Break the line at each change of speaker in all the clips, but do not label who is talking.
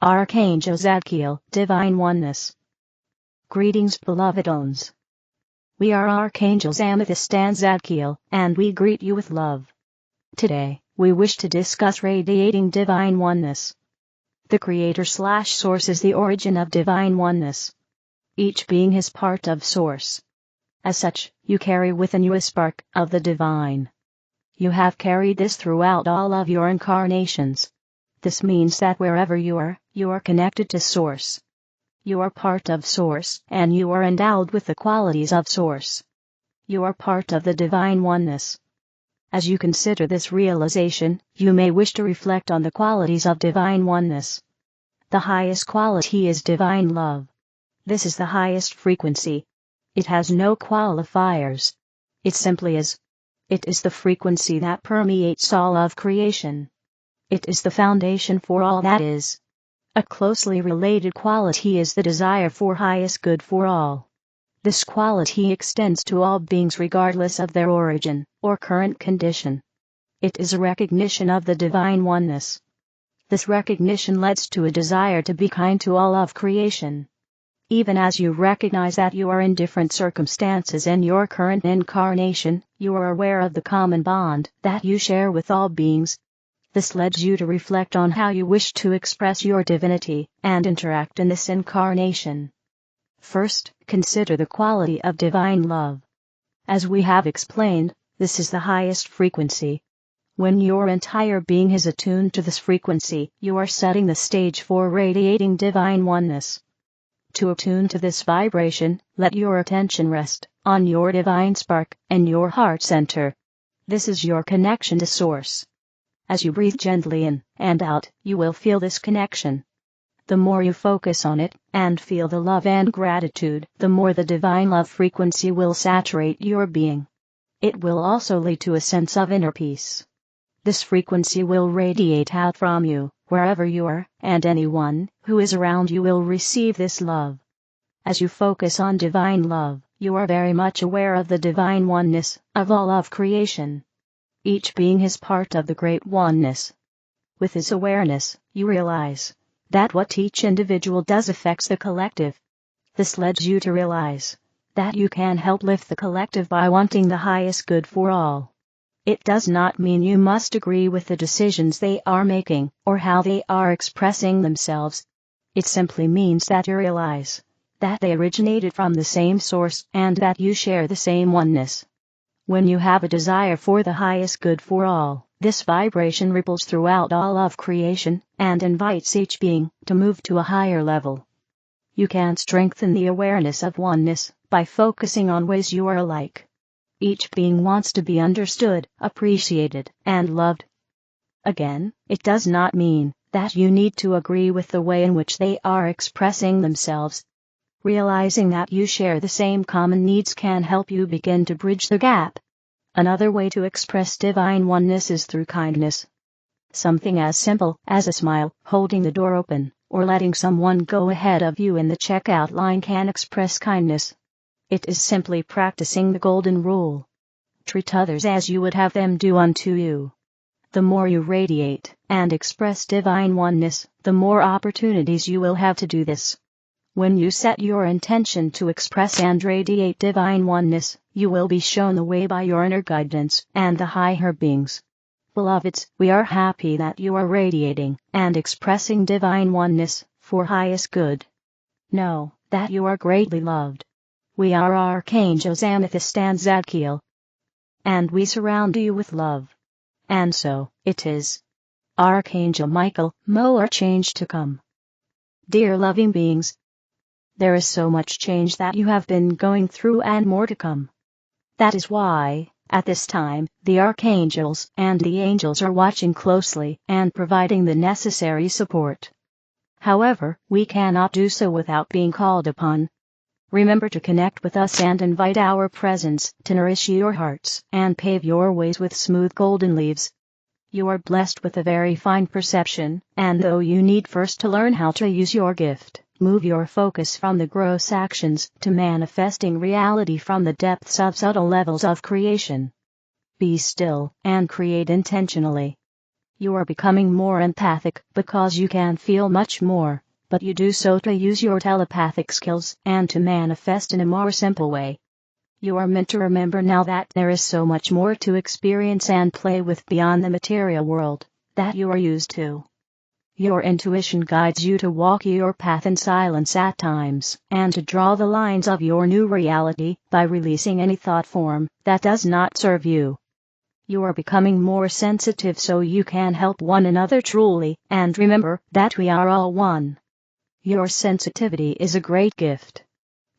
Archangel Zadkiel, Divine Oneness. Greetings, beloved ones. We are Archangels Amethyst and Zadkiel, and we greet you with love. Today, we wish to discuss radiating Divine Oneness. The Creator/Source is the origin of Divine Oneness. Each being is part of Source. As such, you carry within you a spark of the Divine. You have carried this throughout all of your incarnations. This means that wherever you are connected to Source. You are part of Source, and you are endowed with the qualities of Source. You are part of the Divine Oneness. As you consider this realization, you may wish to reflect on the qualities of Divine Oneness. The highest quality is Divine Love. This is the highest frequency. It has no qualifiers. It simply is. It is the frequency that permeates all of creation. It is the foundation for all that is. A closely related quality is the desire for highest good for all. This quality extends to all beings regardless of their origin or current condition. It is a recognition of the Divine Oneness. This recognition leads to a desire to be kind to all of creation. Even as you recognize that you are in different circumstances in your current incarnation, you are aware of the common bond that you share with all beings. This leads you to reflect on how you wish to express your divinity and interact in this incarnation. First, consider the quality of Divine Love. As we have explained, this is the highest frequency. When your entire being is attuned to this frequency, you are setting the stage for radiating Divine Oneness. To attune to this vibration, let your attention rest on your divine spark and your heart center. This is your connection to Source. As you breathe gently in and out, you will feel this connection. The more you focus on it and feel the love and gratitude, the more the Divine Love frequency will saturate your being. It will also lead to a sense of inner peace. This frequency will radiate out from you, wherever you are, and anyone who is around you will receive this love. As you focus on Divine Love, you are very much aware of the Divine Oneness of all of creation. Each being is part of the Great Oneness. With this awareness, you realize that what each individual does affects the collective. This leads you to realize that you can help lift the collective by wanting the highest good for all. It does not mean you must agree with the decisions they are making or how they are expressing themselves. It simply means that you realize that they originated from the same source and that you share the same oneness. When you have a desire for the highest good for all, this vibration ripples throughout all of creation and invites each being to move to a higher level. You can strengthen the awareness of oneness by focusing on ways you are alike. Each being wants to be understood, appreciated, and loved. Again, it does not mean that you need to agree with the way in which they are expressing themselves. Realizing that you share the same common needs can help you begin to bridge the gap. Another way to express Divine Oneness is through kindness. Something as simple as a smile, holding the door open, or letting someone go ahead of you in the checkout line can express kindness. It is simply practicing the golden rule. Treat others as you would have them do unto you. The more you radiate and express Divine Oneness, the more opportunities you will have to do this. When you set your intention to express and radiate Divine Oneness, you will be shown the way by your inner guidance and the higher beings. Beloveds, we are happy that you are radiating and expressing Divine Oneness for highest good. Know that you are greatly loved. We are Archangels Amethyst and Zadkiel, and we surround you with love. And so it is. Archangel Michael, more change to come. Dear loving beings, there is so much change that you have been going through and more to come. That is why, at this time, the archangels and the angels are watching closely and providing the necessary support. However, we cannot do so without being called upon. Remember to connect with us and invite our presence to nourish your hearts and pave your ways with smooth golden leaves. You are blessed with a very fine perception, and though you need first to learn how to use your gift, move your focus from the gross actions to manifesting reality from the depths of subtle levels of creation. Be still and create intentionally. You are becoming more empathic because you can feel much more, but you do so to use your telepathic skills and to manifest in a more simple way. You are meant to remember now that there is so much more to experience and play with beyond the material world that you are used to. Your intuition guides you to walk your path in silence at times and to draw the lines of your new reality by releasing any thought form that does not serve you. You are becoming more sensitive so you can help one another truly, and remember that we are all one. Your sensitivity is a great gift.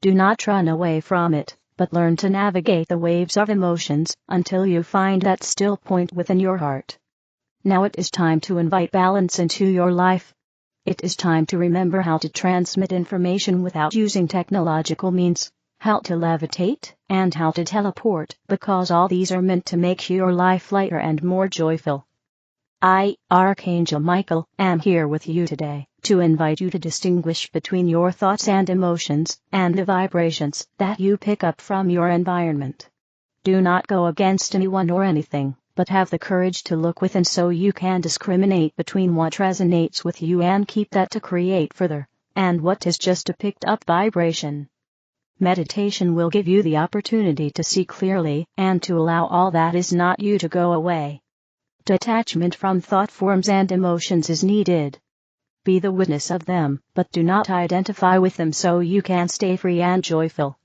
Do not run away from it, but learn to navigate the waves of emotions until you find that still point within your heart. Now it is time to invite balance into your life. It is time to remember how to transmit information without using technological means, how to levitate, and how to teleport, because all these are meant to make your life lighter and more joyful. I, Archangel Michael, am here with you today to invite you to distinguish between your thoughts and emotions and the vibrations that you pick up from your environment. Do not go against anyone or anything, but have the courage to look within so you can discriminate between what resonates with you and keep that to create further, and what is just a picked up vibration. Meditation will give you the opportunity to see clearly and to allow all that is not you to go away. Detachment from thought forms and emotions is needed. Be the witness of them, but do not identify with them so you can stay free and joyful.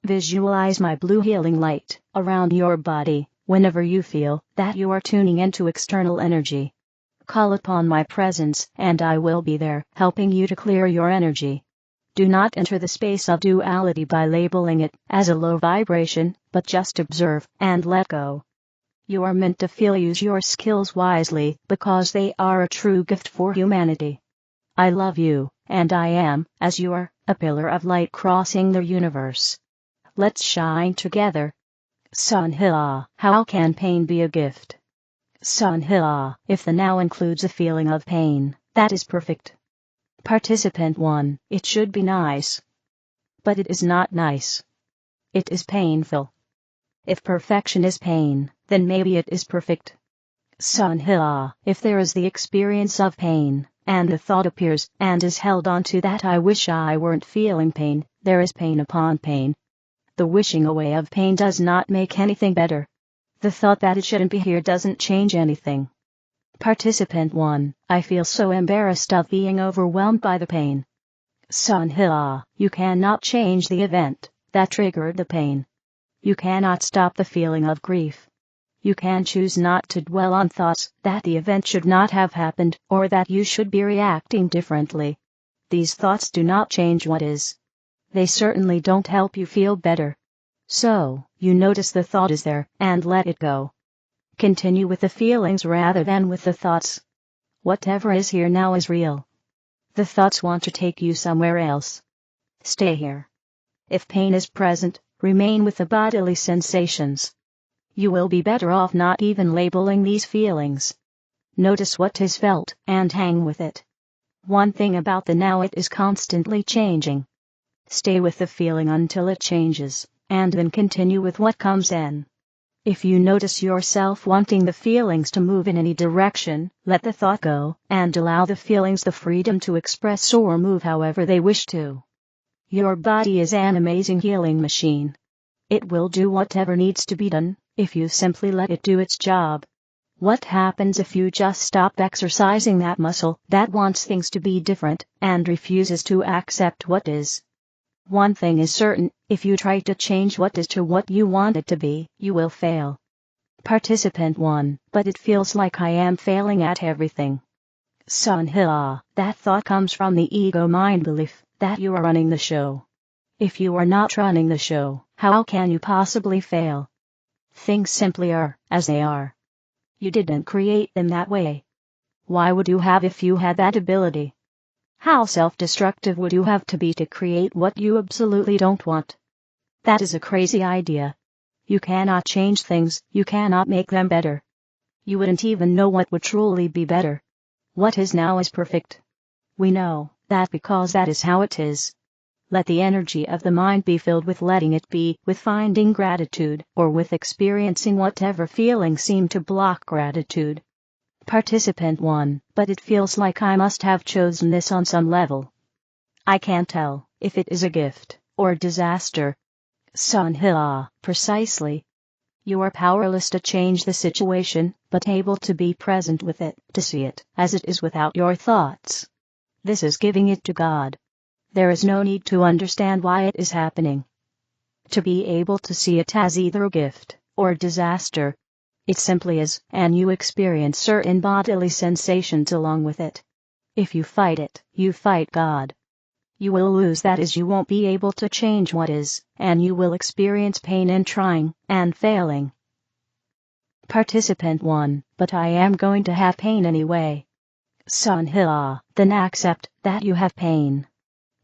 Visualize my blue healing light around your body whenever you feel that you are tuning into external energy. Call upon my presence and I will be there, helping you to clear your energy. Do not enter the space of duality by labeling it as a low vibration, but just observe and let go. You are meant to use your skills wisely because they are a true gift for humanity. I love you, and I am, as you are, a pillar of light crossing the universe. Let's shine together. Sanhia, how can pain be a gift? Sanhia, if the now includes a feeling of pain, that is perfect. Participant 1, it should be nice. But it is not nice. It is painful. If perfection is pain, then maybe it is perfect. Sanhia, if there is the experience of pain, and the thought appears and is held on to that I wish I weren't feeling pain, there is pain upon pain. The wishing away of pain does not make anything better. The thought that it shouldn't be here doesn't change anything. Participant 1, I feel so embarrassed of being overwhelmed by the pain. Sanhia, you cannot change the event that triggered the pain. You cannot stop the feeling of grief. You can choose not to dwell on thoughts that the event should not have happened or that you should be reacting differently. These thoughts do not change what is. They certainly don't help you feel better. So, you notice the thought is there and let it go. Continue with the feelings rather than with the thoughts. Whatever is here now is real. The thoughts want to take you somewhere else. Stay here. If pain is present, remain with the bodily sensations. You will be better off not even labeling these feelings. Notice what is felt and hang with it. One thing about the now, it is constantly changing. Stay with the feeling until it changes, and then continue with what comes in. If you notice yourself wanting the feelings to move in any direction, let the thought go, and allow the feelings the freedom to express or move however they wish to. Your body is an amazing healing machine. It will do whatever needs to be done, if you simply let it do its job. What happens if you just stop exercising that muscle that wants things to be different, and refuses to accept what is? One thing is certain, if you try to change what is to what you want it to be, you will fail. Participant 1, but it feels like I am failing at everything. Sanhia, that thought comes from the ego mind belief that you are running the show. If you are not running the show, how can you possibly fail? Things simply are, as they are. You didn't create them that way. Why would you have if you had that ability? How self-destructive would you have to be to create what you absolutely don't want? That is a crazy idea. You cannot change things, you cannot make them better. You wouldn't even know what would truly be better. What is now is perfect. We know that because that is how it is. Let the energy of the mind be filled with letting it be, with finding gratitude, or with experiencing whatever feelings seem to block gratitude. Participant 1. But it feels like I must have chosen this on some level. I can't tell if it is a gift or disaster. Sanhia. Precisely. You are powerless to change the situation, but able to be present with it, to see it as it is without your thoughts. This is giving it to God. There is no need to understand why it is happening. To be able to see it as either a gift or disaster. It simply is, and you experience certain bodily sensations along with it. If you fight it, you fight God. You will lose, that is, you won't be able to change what is, and you will experience pain in trying and failing. Participant 1. But I am going to have pain anyway. Sanhia. Then accept that you have pain.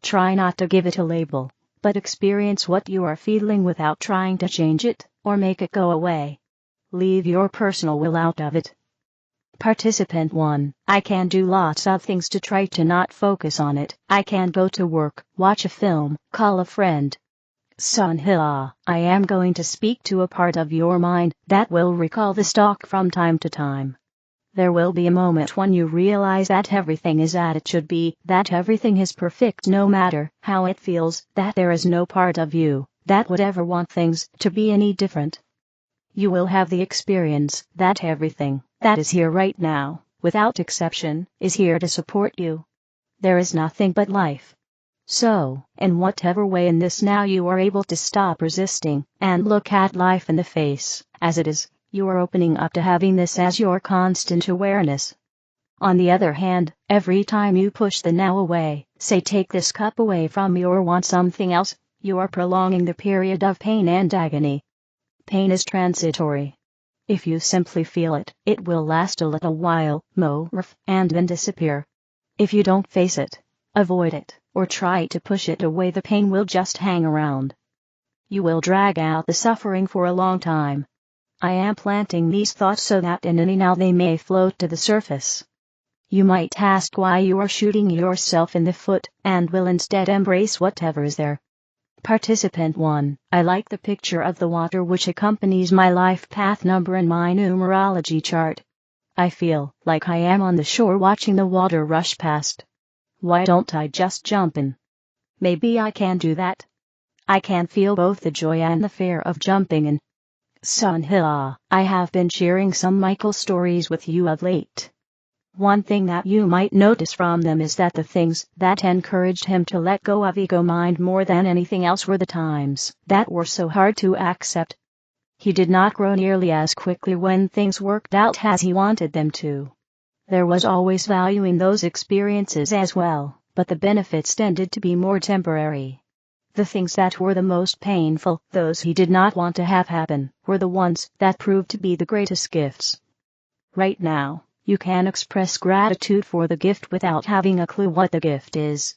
Try not to give it a label, but experience what you are feeling without trying to change it or make it go away. Leave your personal will out of it. Participant 1. I can do lots of things to try to not focus on it. I can go to work, watch a film, call a friend. Sanhia. I am going to speak to a part of your mind that will recall this talk from time to time. There will be a moment when you realize that everything is as it should be, that everything is perfect no matter how it feels, that there is no part of you that would ever want things to be any different. You will have the experience that everything that is here right now, without exception, is here to support you. There is nothing but life. So, in whatever way in this now you are able to stop resisting and look at life in the face as it is, you are opening up to having this as your constant awareness. On the other hand, every time you push the now away, say take this cup away from me or want something else, you are prolonging the period of pain and agony. Pain is transitory. If you simply feel it, it will last a little while, and then disappear. If you don't face it, avoid it, or try to push it away, the pain will just hang around. You will drag out the suffering for a long time. I am planting these thoughts so that in any now they may float to the surface. You might ask why you are shooting yourself in the foot, and will instead embrace whatever is there. Participant 1. I like the picture of the water which accompanies my life path number in my numerology chart. I feel like I am on the shore watching the water rush past. Why don't I just jump in? Maybe I can do that. I can feel both the joy and the fear of jumping in. Sanhia. I have been sharing some Michael stories with you of late. One thing that you might notice from them is that the things that encouraged him to let go of ego mind more than anything else were the times that were so hard to accept. He did not grow nearly as quickly when things worked out as he wanted them to. There was always value in those experiences as well, but the benefits tended to be more temporary. The things that were the most painful, those he did not want to have happen, were the ones that proved to be the greatest gifts. Right now, you can express gratitude for the gift without having a clue what the gift is.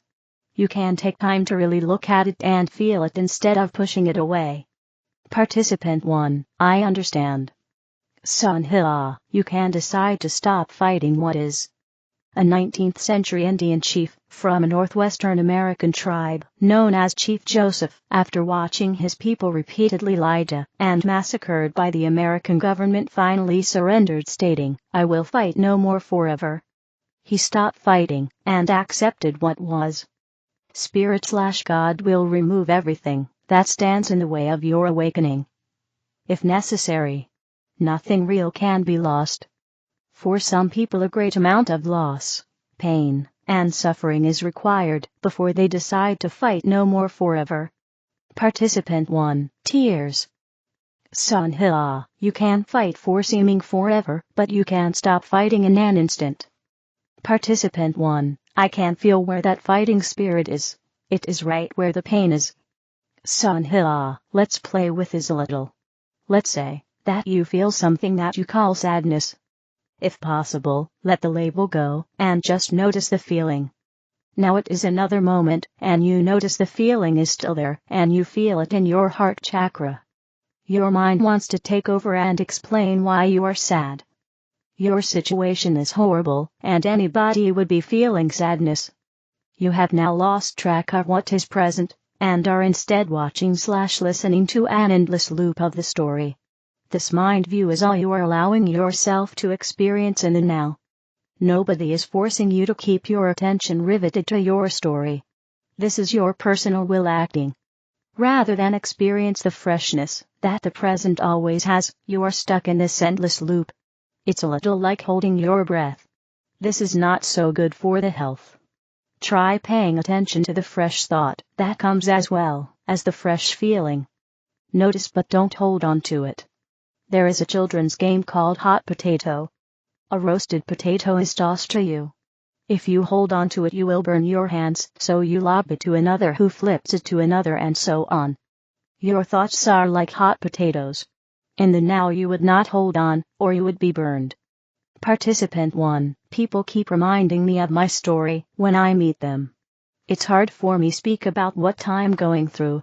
You can take time to really look at it and feel it instead of pushing it away. Participant 1. I understand. Sanhia. You can decide to stop fighting what is. A 19th century Indian chief from a northwestern American tribe known as Chief Joseph, after watching his people repeatedly lied to and massacred by the American government, finally surrendered, stating, "I will fight no more forever." He stopped fighting and accepted what was. Spirit/God will remove everything that stands in the way of your awakening. If necessary, nothing real can be lost. For some people a great amount of loss, pain, and suffering is required before they decide to fight no more forever. Participant 1. Tears. Sanhia. You can fight for seeming forever, but you can stop fighting in an instant. Participant 1. I can feel where that fighting spirit is. It is right where the pain is. Sanhia. Let's play with this a little. Let's say that you feel something that you call sadness. If possible, let the label go and just notice the feeling. Now it is another moment, and you notice the feeling is still there, and you feel it in your heart chakra. Your mind wants to take over and explain why you are sad. Your situation is horrible, and anybody would be feeling sadness. You have now lost track of what is present, and are instead watching/listening to an endless loop of the story. This mind view is all you are allowing yourself to experience in the now. Nobody is forcing you to keep your attention riveted to your story. This is your personal will acting. Rather than experience the freshness that the present always has, you are stuck in this endless loop. It's a little like holding your breath. This is not so good for the health. Try paying attention to the fresh thought that comes as well as the fresh feeling. Notice but don't hold on to it. There is a children's game called Hot Potato. A roasted potato is tossed to you. If you hold on to it, you will burn your hands, so you lob it to another who flips it to another, and so on. Your thoughts are like hot potatoes. In the now you would not hold on, or you would be burned. Participant 1. People keep reminding me of my story when I meet them. It's hard for me speak about what I'm going through.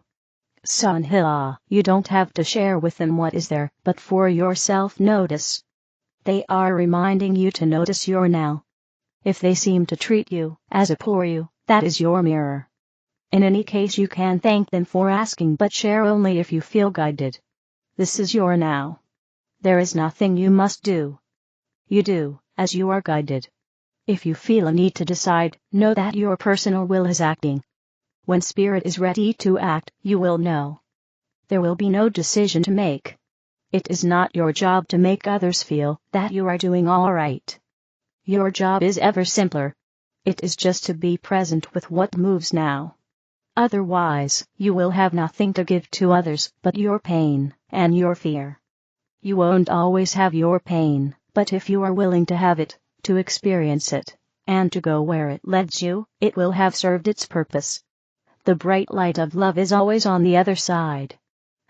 Sanhia, you don't have to share with them what is there, but for yourself notice. They are reminding you to notice your now. If they seem to treat you as a poor you, that is your mirror. In any case, you can thank them for asking, but share only if you feel guided. This is your now. There is nothing you must do. You do as you are guided. If you feel a need to decide, know that your personal will is acting. When spirit is ready to act, you will know. There will be no decision to make. It is not your job to make others feel that you are doing all right. Your job is ever simpler. It is just to be present with what moves now. Otherwise, you will have nothing to give to others but your pain and your fear. You won't always have your pain, but if you are willing to have it, to experience it, and to go where it leads you, it will have served its purpose. The bright light of love is always on the other side.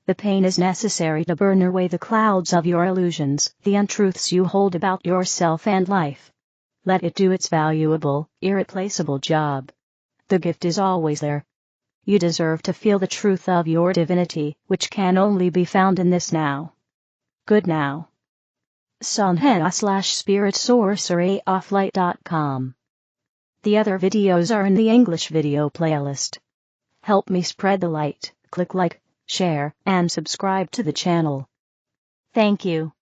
The pain is necessary to burn away the clouds of your illusions, the untruths you hold about yourself and life. Let it do its valuable, irreplaceable job. The gift is always there. You deserve to feel the truth of your divinity, which can only be found in this now. Good now. Sanhia/spiritsorceryofflight.com. The other videos are in the English video playlist. Help me spread the light. Click like, share, and subscribe to the channel. Thank you.